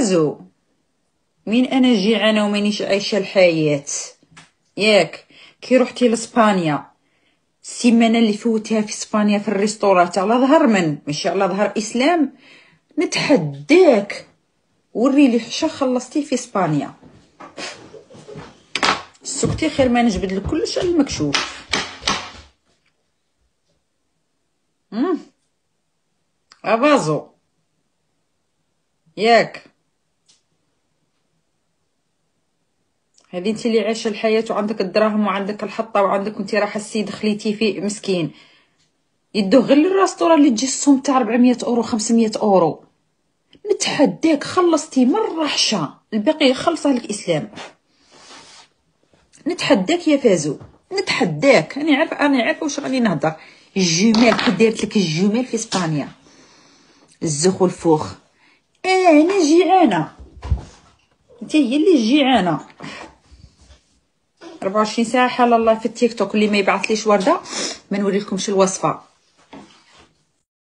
فازو، مين انا جيعانه ومانيش عايشه الحياه ياك؟ كي روحتي لاسبانيا السيمانه اللي فوتها في اسبانيا في الريستورات على ظهر من ماشي على ظهر اسلام، نتحداك وري لي حشا خلصتيه في اسبانيا. سكتي خير ما نجبد لك كلش على المكشوف. افازو ياك؟ هذه انت اللي عايشه الحياه وعندك الدراهم وعندك الحطه وعندك وانت رايحه السيد خليتي فيه مسكين يدوه غير للراسطوره اللي تجي الصوم تاع 400 اورو 500 اورو. نتحداك خلصتي مره حشا الباقي يخلصه لك اسلام. نتحداك يا فازو، نتحداك. انا عارفه واش راني نهضر. الجمال كي دارت لك الجمال في اسبانيا الزخ والفوخ. انا جيعانه انت هي اللي جيعانه. 24 ساعه حال الله في التيك توك. اللي ما يبعثليش ورده ما نوريلكمش الوصفه.